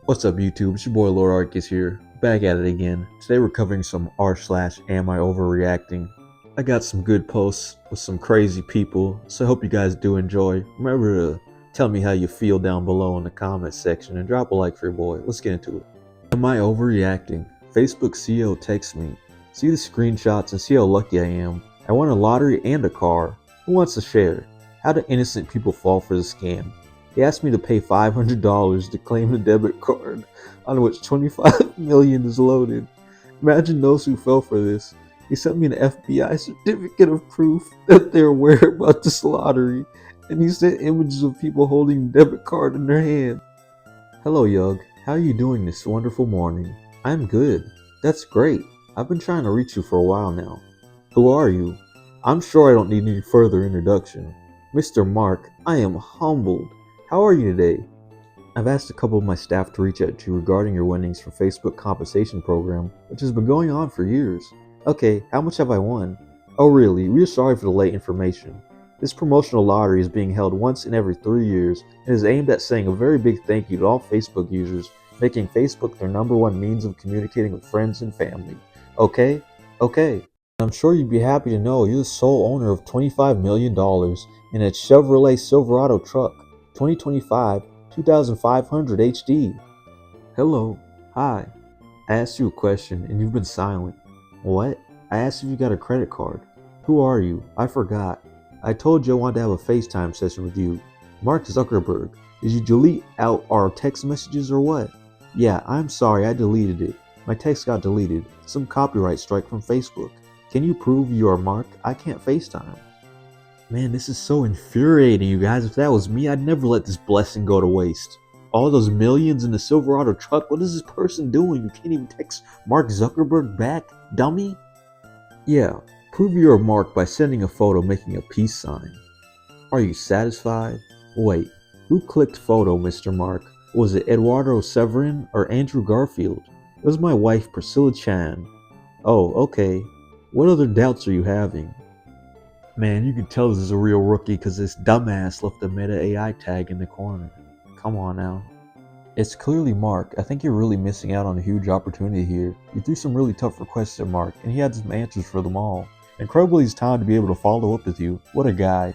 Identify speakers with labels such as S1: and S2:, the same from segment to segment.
S1: What's up YouTube, it's your boy Lord Arceus here, back at it again. Today we're covering some r/AmIOverreacting. I got some good posts with some crazy people, so I hope you guys do enjoy. Remember to tell me how you feel down below in the comments section and drop a like for your boy. Let's get into it. Am I overreacting? Facebook CEO texts me. See the screenshots and see how lucky I am. I won a lottery and a car. Who wants to share? How do innocent people fall for the scam? He asked me to pay $500 to claim the debit card on which 25 million is loaded. Imagine those who fell for this. He sent me an FBI certificate of proof that they're aware about this lottery, and he sent images of people holding the debit card in their hand. Hello, Yug. How are you doing this wonderful morning? I'm good. That's great. I've been trying to reach you for a while now. Who are you? I'm sure I don't need any further introduction. Mr. Mark, I am humbled. How are you today? I've asked a couple of my staff to reach out to you regarding your winnings for Facebook compensation program, which has been going on for years. Okay, how much have I won? Oh really, we're sorry for the late information. This promotional lottery is being held once in every 3 years and is aimed at saying a very big thank you to all Facebook users, making Facebook their #1 means of communicating with friends and family. Okay? Okay. I'm sure you'd be happy to know you're the sole owner of $25 million in a Chevrolet Silverado truck. 2025 2500 HD. Hello. Hi. I asked you a question and you've been silent. What? I asked if you got a credit card. Who are you? I forgot. I told you I wanted to have a FaceTime session with you. Mark Zuckerberg. Did you delete out our text messages or what? Yeah, I'm sorry, I deleted it. My text got deleted. Some copyright strike from Facebook. Can you prove you are Mark? I can't FaceTime. Man, this is so infuriating, you guys. If that was me, I'd never let this blessing go to waste. All those millions in the Silverado truck, what is this person doing? You can't even text Mark Zuckerberg back, dummy? Yeah, prove you're Mark by sending a photo making a peace sign. Are you satisfied? Wait, who clicked photo, Mr. Mark? Was it Eduardo Severin or Andrew Garfield? It was my wife, Priscilla Chan. Oh, okay. What other doubts are you having? Man, you can tell this is a real rookie because this dumbass left the Meta AI tag in the corner. Come on now. It's clearly Mark. I think you're really missing out on a huge opportunity here. You threw some really tough requests at Mark, and he had some answers for them all. Incredibly, he's time to be able to follow up with you. What a guy.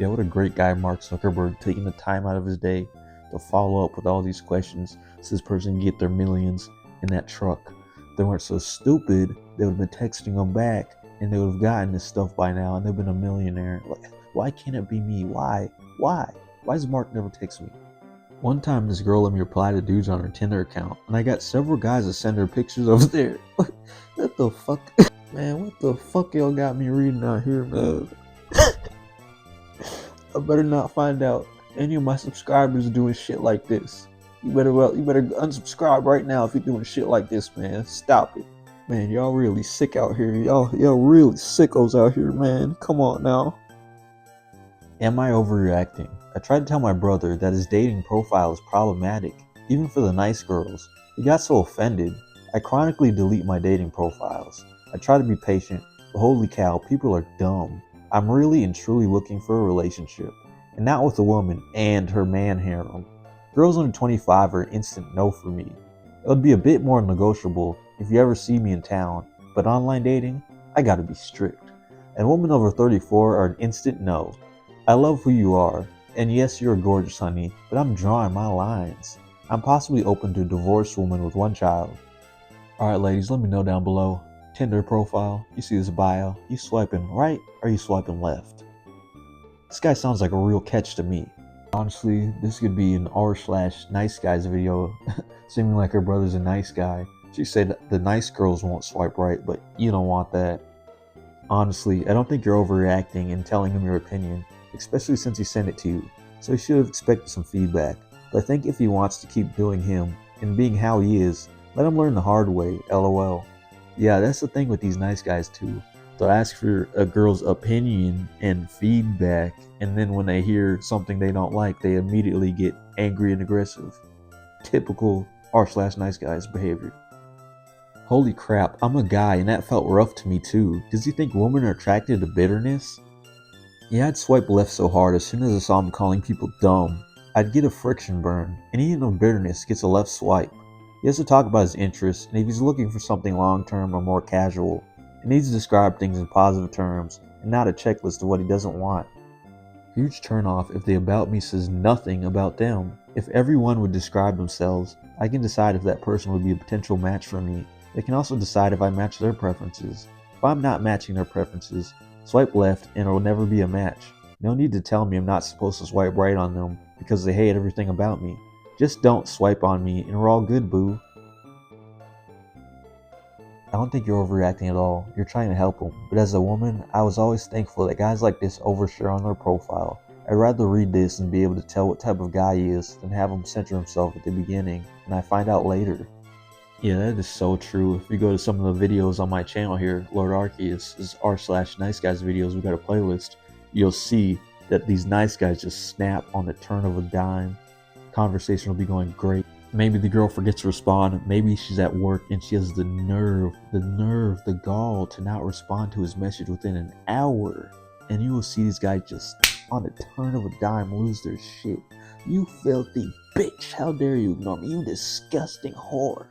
S1: Yeah, what a great guy, Mark Zuckerberg, taking the time out of his day to follow up with all these questions so this person can get their millions in that truck. If they weren't so stupid, they would have been texting him back. And they would have gotten this stuff by now, and they've been a millionaire. Like, why can't it be me? Why? Why does Mark never text me? One time, this girl let me reply to dudes on her Tinder account, and I got several guys to send her pictures over there. What the fuck? Man, what the fuck y'all got me reading out here, man? I better not find out any of my subscribers are doing shit like this. You better unsubscribe right now if you're doing shit like this, man. Stop it. Man, y'all really sick out here. Y'all really sickos out here, man. Come on now. Am I overreacting? I tried to tell my brother that his dating profile is problematic, even for the nice girls. He got so offended. I chronically delete my dating profiles. I try to be patient, but holy cow, people are dumb. I'm really and truly looking for a relationship, and not with a woman and her man harem. Girls under 25 are an instant no for me. It would be a bit more negotiable if you ever see me in town, but online dating, I gotta be strict. And women over 34 are an instant no. I love who you are, and yes, you're gorgeous, honey, but I'm drawing my lines. I'm possibly open to a divorced woman with 1 child. Alright ladies, let me know down below. Tinder profile, you see this bio, you swiping right or you swiping left? This guy sounds like a real catch to me. Honestly, this could be an r/nice guys video, seeming like her brother's a nice guy. She said the nice girls won't swipe right, but you don't want that. Honestly, I don't think you're overreacting and telling him your opinion, especially since he sent it to you, so he should have expected some feedback. But I think if he wants to keep doing him and being how he is, let him learn the hard way, lol. Yeah, that's the thing with these nice guys too. They'll ask for a girl's opinion and feedback, and then when they hear something they don't like, they immediately get angry and aggressive. Typical r/nice guys behavior. Holy crap, I'm a guy and that felt rough to me too. Does he think women are attracted to bitterness? Yeah, I'd swipe left so hard as soon as I saw him calling people dumb. I'd get a friction burn, and eating of bitterness gets a left swipe. He has to talk about his interests, and if he's looking for something long-term or more casual, he needs to describe things in positive terms, and not a checklist of what he doesn't want. Huge turnoff if the about me says nothing about them. If everyone would describe themselves, I can decide if that person would be a potential match for me. They can also decide if I match their preferences. If I'm not matching their preferences, swipe left and it will never be a match. No need to tell me I'm not supposed to swipe right on them because they hate everything about me. Just don't swipe on me and we're all good, boo. I don't think you're overreacting at all. You're trying to help them. But as a woman, I was always thankful that guys like this overshare on their profile. I'd rather read this and be able to tell what type of guy he is than have him center himself at the beginning and I find out later. Yeah, that is so true. If you go to some of the videos on my channel here, Lord Arceus is r/nice guys videos, we got a playlist. You'll see that these nice guys just snap on the turn of a dime. Conversation will be going great. Maybe the girl forgets to respond. Maybe she's at work and she has the nerve, the gall to not respond to his message within an hour. And you will see these guys just on the turn of a dime lose their shit. You filthy bitch, how dare you ignore me, you disgusting whore.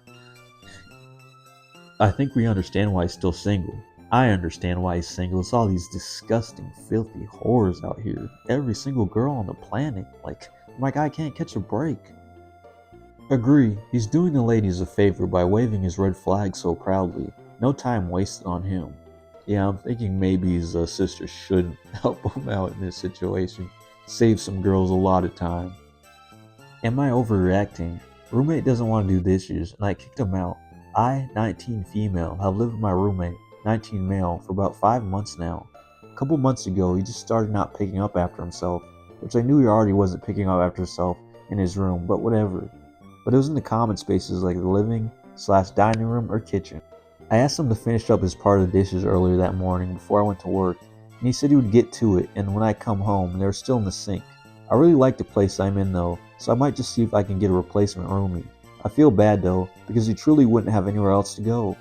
S1: I think we understand why he's still single. I understand why he's single. It's all these disgusting, filthy whores out here. Every single girl on the planet. Like, my guy can't catch a break. Agree, he's doing the ladies a favor by waving his red flag so proudly. No time wasted on him. Yeah, I'm thinking maybe his sister shouldn't help him out in this situation. Save some girls a lot of time. Am I overreacting? Roommate doesn't want to do dishes and I kicked him out. I, 19 female, have lived with my roommate, 19 male, for about 5 months now. A couple months ago, he just started not picking up after himself, which I knew he already wasn't picking up after himself in his room, but whatever. But it was in the common spaces like the living/dining room or kitchen. I asked him to finish up his part of the dishes earlier that morning before I went to work, and he said he would get to it, and when I come home, they were still in the sink. I really like the place I'm in though, so I might just see if I can get a replacement roomie. I feel bad though, because he truly wouldn't have anywhere else to go.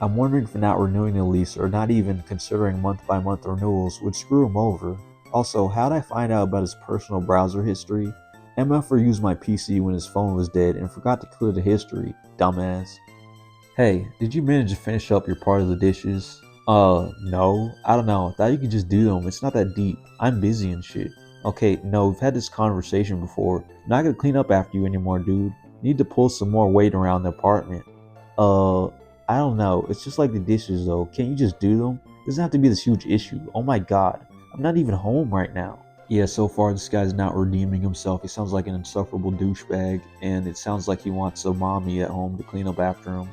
S1: I'm wondering if not renewing the lease or not even considering month-by-month renewals would screw him over. Also, how'd I find out about his personal browser history? MF used my PC when his phone was dead and forgot to clear the history, dumbass. Hey, did you manage to finish up your part of the dishes? No. I don't know. I thought you could just do them. It's not that deep. I'm busy and shit. Okay, no, we've had this conversation before. I'm not gonna clean up after you anymore, dude. Need to pull some more weight around the apartment. I don't know. It's just like the dishes though. Can't you just do them? It doesn't have to be this huge issue. Oh my god. I'm not even home right now. Yeah, so far this guy's not redeeming himself. He sounds like an insufferable douchebag, and it sounds like he wants a mommy at home to clean up after him.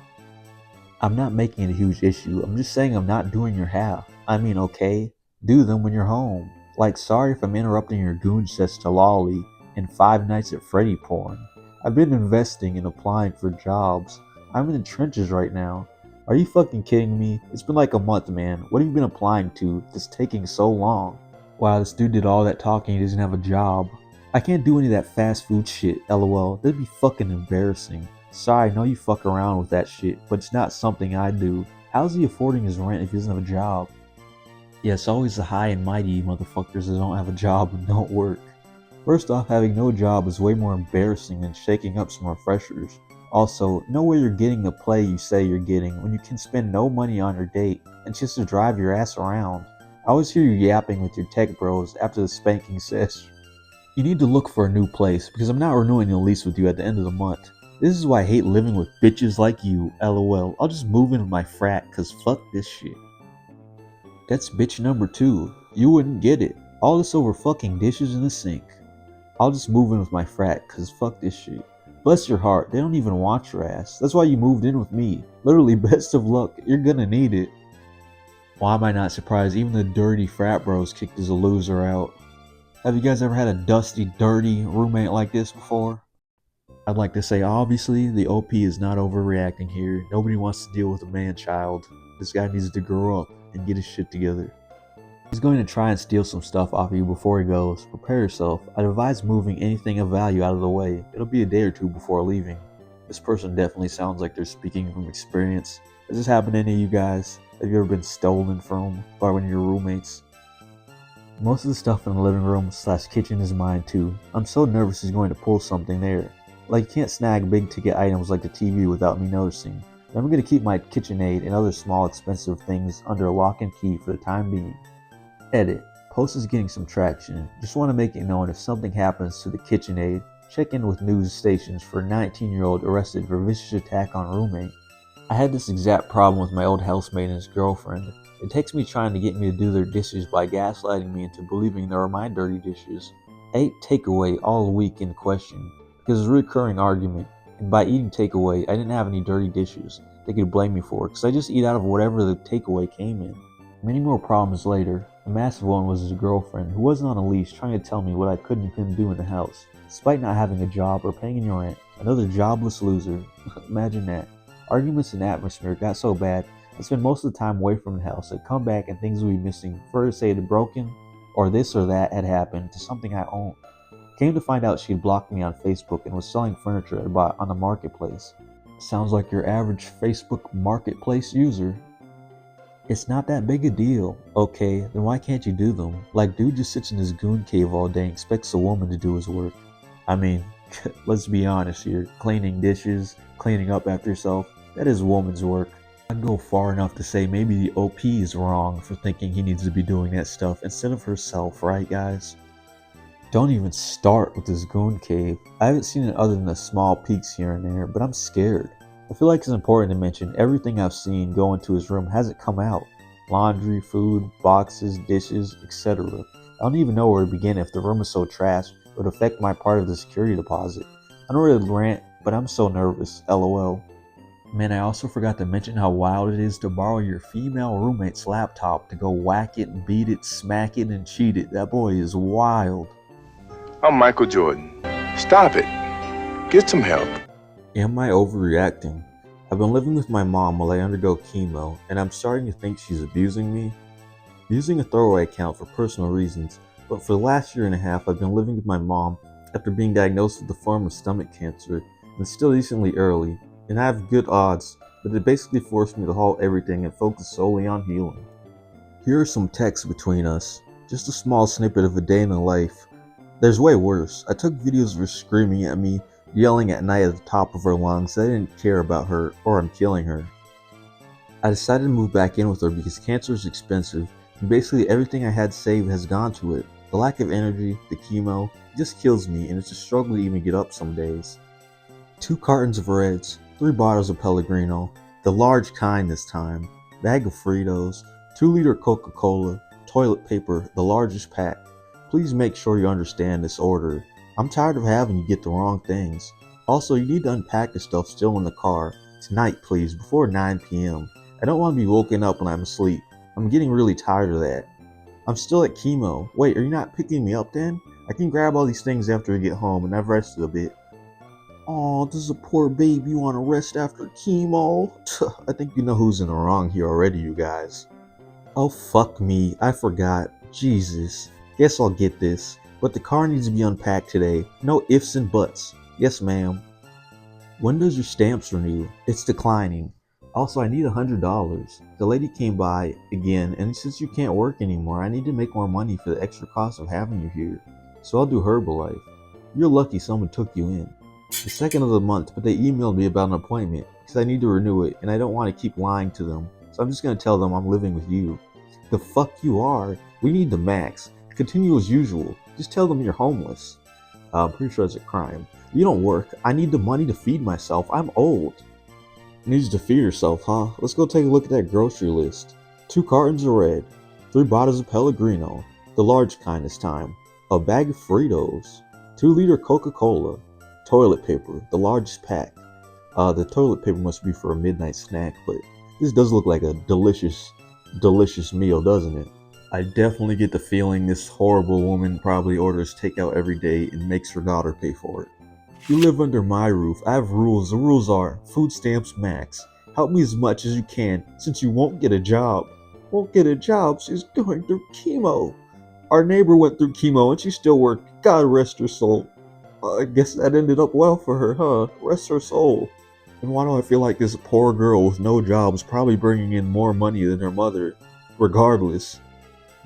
S1: I'm not making it a huge issue. I'm just saying I'm not doing your half. I mean, okay, do them when you're home. Like, sorry if I'm interrupting your goon sets to lolly and 5 Nights at Freddy porn. I've been investing and applying for jobs. I'm in the trenches right now. Are you fucking kidding me? It's been like a month, man. What have you been applying to that's taking so long? Wow, this dude did all that talking, he doesn't have a job. I can't do any of that fast food shit, lol. That'd be fucking embarrassing. Sorry, I know you fuck around with that shit, but it's not something I do. How's he affording his rent if he doesn't have a job? Yeah, it's always the high and mighty motherfuckers that don't have a job and don't work. First off, having no job is way more embarrassing than shaking up some refreshers. Also, know where you're getting the play you say you're getting when you can spend no money on your date and just to drive your ass around. I always hear you yapping with your tech bros after the spanking sesh. You need to look for a new place because I'm not renewing the lease with you at the end of the month. This is why I hate living with bitches like you, lol. I'll just move in with my frat cause fuck this shit. That's bitch number 2. You wouldn't get it. All this over fucking dishes in the sink. I'll just move in with my frat cause fuck this shit. Bless your heart, they don't even want your ass. That's why you moved in with me. Literally, best of luck, you're gonna need it. Why am I not surprised? Even the dirty frat bros kicked as a loser out. Have you guys ever had a dusty, dirty roommate like this before? I'd like to say obviously the OP is not overreacting here. Nobody wants to deal with a man-child. This guy needs to grow up and get his shit together. He's going to try and steal some stuff off of you before he goes. Prepare yourself. I'd advise moving anything of value out of the way. It'll be a day or two before leaving. This person definitely sounds like they're speaking from experience. Has this happened to any of you guys? Have you ever been stolen from by one of your roommates? Most of the stuff in the living room / kitchen is mine too. I'm so nervous he's going to pull something there. Like, you can't snag big ticket items like the TV without me noticing. And I'm going to keep my KitchenAid and other small expensive things under lock and key for the time being. Edit. Post is getting some traction. Just want to make it known if something happens to the KitchenAid, check in with news stations for 19-year-old arrested for vicious attack on roommate. I had this exact problem with my old housemate and his girlfriend. It takes me trying to get me to do their dishes by gaslighting me into believing they were my dirty dishes. I ate takeaway all week in question because of a recurring argument, and by eating takeaway, I didn't have any dirty dishes they could blame me for because I just eat out of whatever the takeaway came in. Many more problems later. A massive one was his girlfriend, who wasn't on a leash trying to tell me what I could and couldn't do in the house, despite not having a job or paying any rent. Another jobless loser. Imagine that. Arguments and atmosphere got so bad, I spent most of the time away from the house. I'd come back and things would be missing. First say it had broken, or this or that had happened to something I owned. Came to find out she had blocked me on Facebook and was selling furniture I bought on the marketplace. Sounds like your average Facebook marketplace user. It's not that big a deal. Okay, then why can't you do them? Like, dude just sits in his goon cave all day and expects a woman to do his work. I mean, let's be honest here. Cleaning dishes, cleaning up after yourself, that is woman's work. I'd go far enough to say maybe the OP is wrong for thinking he needs to be doing that stuff instead of herself, right guys? Don't even start with this goon cave. I haven't seen it other than the small peaks here and there, but I'm scared. I feel like it's important to mention everything I've seen go into his room hasn't come out. Laundry, food, boxes, dishes, etc. I don't even know where to begin if the room is so trash it would affect my part of the security deposit. I don't really rant, but I'm so nervous, lol. Man, I also forgot to mention how wild it is to borrow your female roommate's laptop to go whack it, beat it, smack it, and cheat it. That boy is wild.
S2: I'm Michael Jordan. Stop it. Get some help.
S1: Am I overreacting? I've been living with my mom while I undergo chemo, and I'm starting to think she's abusing me. I'm using a throwaway account for personal reasons, but for the last year and a half I've been living with my mom after being diagnosed with a form of stomach cancer, and it's still decently early, and I have good odds, but it basically forced me to halt everything and focus solely on healing. Here are some texts between us, just a small snippet of a day in the life. There's way worse. I took videos of her screaming at me, yelling at night at the top of her lungs that I didn't care about her or I'm killing her. I decided to move back in with her because cancer is expensive and basically everything I had saved has gone to it. The lack of energy, the chemo, it just kills me and it's a struggle to even get up some days. 2 cartons of Reds, 3 bottles of Pellegrino, the large kind this time, bag of Fritos, 2-liter Coca-Cola, toilet paper, the largest pack. Please make sure you understand this order. I'm tired of having you get the wrong things. Also, you need to unpack the stuff still in the car. Tonight, please, before 9 p.m. I don't want to be woken up when I'm asleep. I'm getting really tired of that. I'm still at chemo. Wait, are you not picking me up then? I can grab all these things after I get home and I've rested a bit. Aw, this is a poor baby want to rest after chemo. I think you know who's in the wrong here already, you guys. Oh, fuck me. I forgot. Jesus. Guess I'll get this. But the car needs to be unpacked today. No ifs and buts. Yes, ma'am. When does your stamps renew? It's declining. Also, I need $100. The lady came by again, and since you can't work anymore, I need to make more money for the extra cost of having you here. So I'll do Herbalife. You're lucky someone took you in. The 2nd of the month, but they emailed me about an appointment because I need to renew it, and I don't want to keep lying to them. So I'm just going to tell them I'm living with you. The fuck you are? We need the max. Continue as usual. Just tell them you're homeless. I'm pretty sure it's a crime. You don't work. I need the money to feed myself. I'm old. You need to feed yourself, huh? Let's go take a look at that grocery list. 2 cartons of Red, 3 bottles of Pellegrino, the large kind this time, a bag of Fritos, 2-liter Coca-Cola, toilet paper, the largest pack. The toilet paper must be for a midnight snack, but this does look like a delicious meal, doesn't it? I definitely get the feeling this horrible woman probably orders takeout every day and makes her daughter pay for it. You live under my roof. I have rules. The rules are food stamps max. Help me as much as you can since you won't get a job. Won't get a job? She's going through chemo. Our neighbor went through chemo and she still worked. God rest her soul. I guess that ended up well for her, huh? Rest her soul. And why do I feel like this poor girl with no job is probably bringing in more money than her mother? Regardless.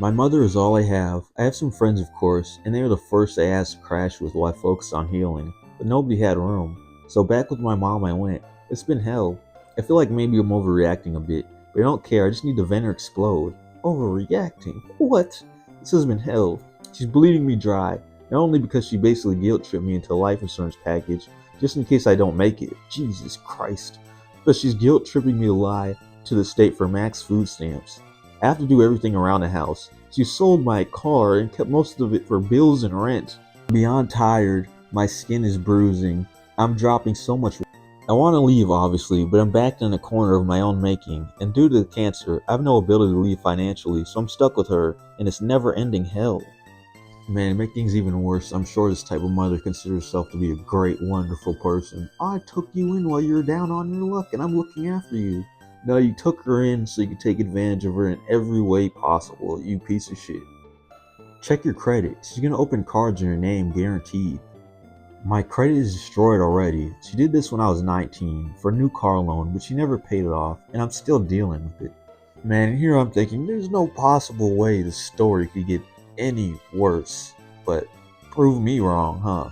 S1: My mother is all I have. I have some friends, of course, and they were the first I asked to crash with while I focused on healing, but nobody had room. So back with my mom I went. It's been hell. I feel like maybe I'm overreacting a bit, but I don't care. I just need to vent or explode. Overreacting? What? This has been hell. She's bleeding me dry, not only because she basically guilt-tripped me into a life insurance package, just in case I don't make it. Jesus Christ. But she's guilt-tripping me to lie to the state for max food stamps. I have to do everything around the house. She sold my car and kept most of it for bills and rent. I'm beyond tired. My skin is bruising. I'm dropping so much. I want to leave, obviously, but I'm backed in a corner of my own making, and due to the cancer, I have no ability to leave financially, so I'm stuck with her, and it's never-ending hell. Man, to make things even worse, I'm sure this type of mother considers herself to be a great, wonderful person. I took you in while you were down on your luck, and I'm looking after you. No, you took her in so you could take advantage of her in every way possible, you piece of shit. Check your credit. She's gonna open cards in your name, guaranteed. My credit is destroyed already. She did this when I was 19 for a new car loan, but she never paid it off, and I'm still dealing with it. Man, here I'm thinking there's no possible way the story could get any worse, but prove me wrong, huh?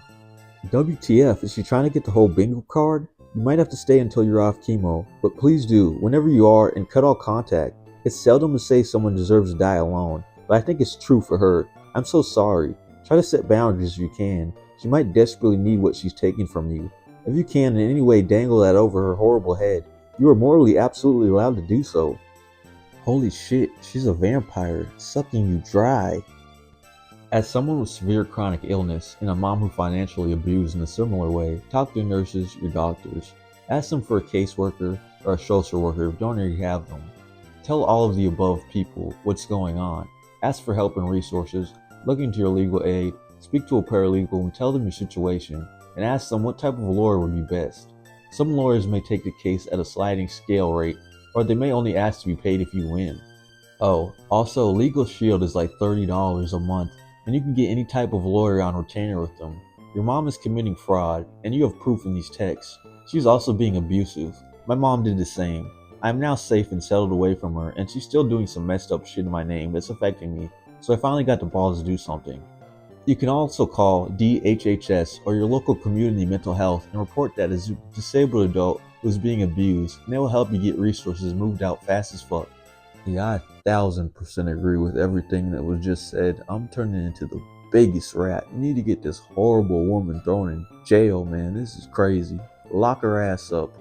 S1: WTF, is she trying to get the whole bingo card? You might have to stay until you're off chemo, but please do, whenever you are, and cut all contact. It's seldom to say someone deserves to die alone, but I think it's true for her. I'm so sorry. Try to set boundaries if you can. She might desperately need what she's taking from you. If you can in any way dangle that over her horrible head, you are morally absolutely allowed to do so. Holy shit, she's a vampire, sucking you dry. As someone with severe chronic illness and a mom who financially abused in a similar way, talk to your nurses, your doctors. Ask them for a caseworker or a social worker if you don't already have them. Tell all of the above people what's going on. Ask for help and resources. Look into your legal aid. Speak to a paralegal and tell them your situation, and ask them what type of lawyer would be best. Some lawyers may take the case at a sliding scale rate, or they may only ask to be paid if you win. Oh, also Legal Shield is like $30 a month, and you can get any type of lawyer on retainer with them. Your mom is committing fraud, and you have proof in these texts. She's also being abusive. My mom did the same. I am now safe and settled away from her, and she's still doing some messed up shit in my name that's affecting me, so I finally got the balls to do something. You can also call DHHS or your local community mental health and report that as a disabled adult who is being abused, and they will help you get resources moved out fast as fuck. Yeah, I 1000% agree with everything that was just said. I'm turning into the biggest rat. You need to get this horrible woman thrown in jail, man. This is crazy. Lock her ass up.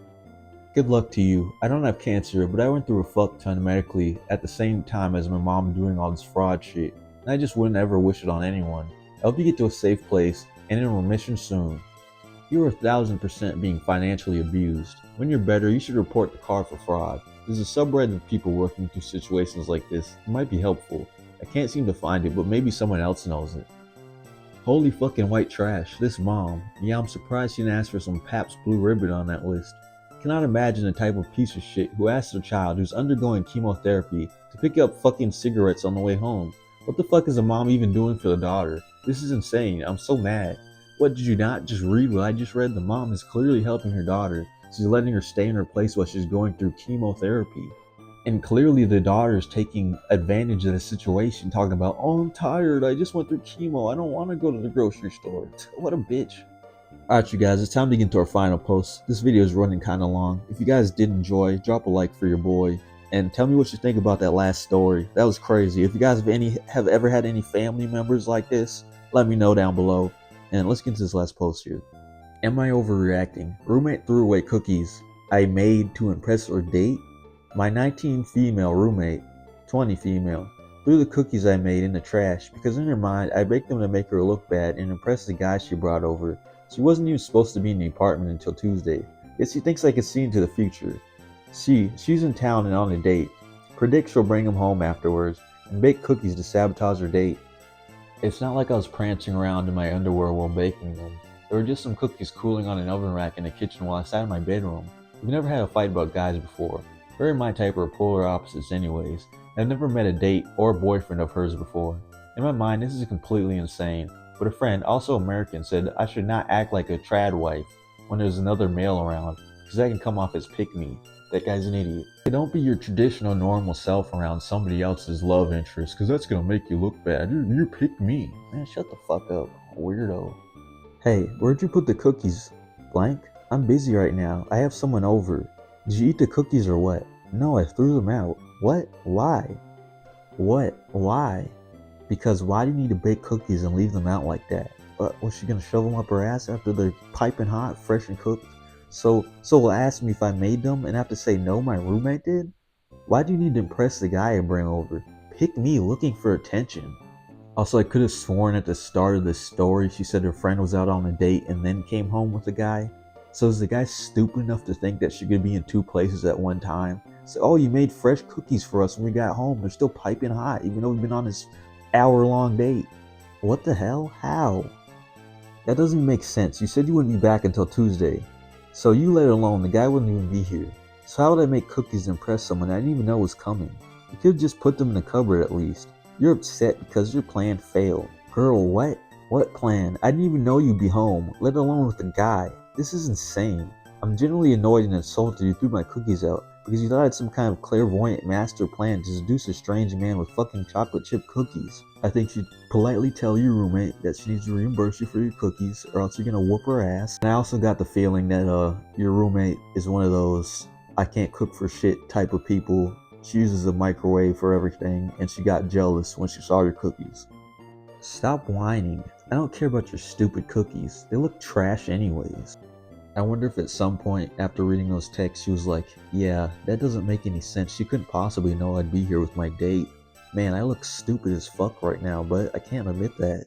S1: Good luck to you. I don't have cancer, but I went through a fuck ton medically at the same time as my mom doing all this fraud shit, and I just wouldn't ever wish it on anyone. I hope you get to a safe place and in remission soon. You are 1000% being financially abused. When you're better, you should report the card for fraud. There's a subreddit of people working through situations like this. It might be helpful. I can't seem to find it, but maybe someone else knows it. Holy fucking white trash, this mom. Yeah, I'm surprised she didn't ask for some Pabst Blue Ribbon on that list. I cannot imagine the type of piece of shit who asks their child who's undergoing chemotherapy to pick up fucking cigarettes on the way home. What the fuck is a mom even doing for the daughter? This is insane. I'm so mad. What, did you not just read what I just read? The mom is clearly helping her daughter. She's letting her stay in her place while she's going through chemotherapy. And clearly the daughter is taking advantage of the situation, talking about, oh, I'm tired. I just went through chemo. I don't want to go to the grocery store. What a bitch. Alright, you guys, it's time to get into our final post. This video is running kind of long. If you guys did enjoy, drop a like for your boy. And tell me what you think about that last story. That was crazy. If you guys have ever had any family members like this, let me know down below. And let's get into this last post here. Am I overreacting? Roommate threw away cookies I made to impress or date? My 19 female roommate, 20 female, threw the cookies I made in the trash because in her mind I baked them to make her look bad and impress the guy she brought over. She wasn't even supposed to be in the apartment until Tuesday. Yet she thinks I could see into the future. She's in town and on a date. Predicts she'll bring him home afterwards and bake cookies to sabotage her date. It's not like I was prancing around in my underwear while baking them. There were just some cookies cooling on an oven rack in the kitchen while I sat in my bedroom. We've never had a fight about guys before. Her and my type are polar opposites anyways. I've never met a date or boyfriend of hers before. In my mind, this is completely insane. But a friend, also American, said I should not act like a trad wife when there's another male around, because because that can come off as pick me. That guy's an idiot. Don't be your traditional normal self around somebody else's love interest, because that's gonna make you look bad. You pick me. Man, shut the fuck up, weirdo. Hey, where'd you put the cookies? Blank? I'm busy right now. I have someone over. Did you eat the cookies or what? No, I threw them out. What? Why? What? Why? Because why do you need to bake cookies and leave them out like that? Was she gonna shove them up her ass after they're piping hot, fresh and cooked? So will ask me if I made them and have to say no, my roommate did? Why do you need to impress the guy I bring over? Pick me looking for attention. Also, I could have sworn at the start of this story she said her friend was out on a date and then came home with a guy. So is the guy stupid enough to think that she could be in two places at one time? So, oh, you made fresh cookies for us when we got home. They're still piping hot, even though we've been on this hour-long date. What the hell? How? That doesn't make sense. You said you wouldn't be back until Tuesday. So you let it alone. The guy wouldn't even be here. So how would I make cookies to impress someone I didn't even know was coming? You could have just put them in the cupboard at least. You're upset because your plan failed. Girl, what? What plan? I didn't even know you'd be home, let alone with a guy. This is insane. I'm genuinely annoyed and insulted you threw my cookies out because you thought I had some kind of clairvoyant master plan to seduce a strange man with fucking chocolate chip cookies. I think you'd politely tell your roommate that she needs to reimburse you for your cookies or else you're gonna whoop her ass. And I also got the feeling that your roommate is one of those I can't cook for shit type of people. She uses a microwave for everything and she got jealous when she saw your cookies. Stop whining. I don't care about your stupid cookies. They look trash anyways. I wonder if at some point after reading those texts she was like, yeah, that doesn't make any sense. She couldn't possibly know I'd be here with my date. Man, I look stupid as fuck right now, but I can't admit that.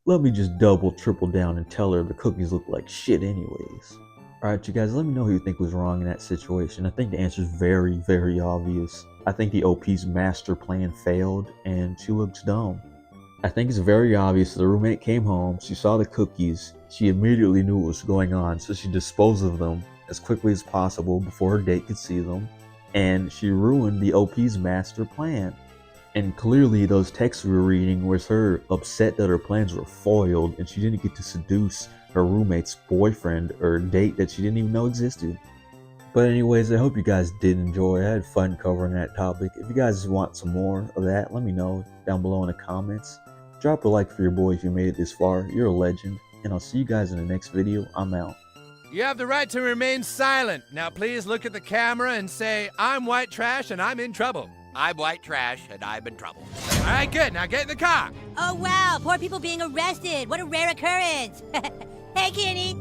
S1: Let me just double, triple down and tell her the cookies look like shit anyways. Alright, you guys, let me know who you think was wrong in that situation. I think the answer is very, very obvious. I think the OP's master plan failed and she looks dumb. I think it's very obvious the roommate came home, she saw the cookies, she immediately knew what was going on, so she disposed of them as quickly as possible before her date could see them, and she ruined the OP's master plan. And clearly those texts we were reading was her upset that her plans were foiled and she didn't get to seduce her roommate's boyfriend or date that she didn't even know existed. But anyways, I hope you guys did enjoy. I had fun covering that topic. If you guys want some more of that, let me know down below in the comments. Drop a like for your boy if you made it this far. You're a legend. And I'll see you guys in the next video. I'm out.
S3: You have the right to remain silent. Now please look at the camera and say, I'm white trash and I'm in trouble.
S4: I'm white trash and I'm in trouble.
S3: All right, good. Now get in the car.
S5: Oh, wow. Poor people being arrested. What a rare occurrence. Hey, Kenny.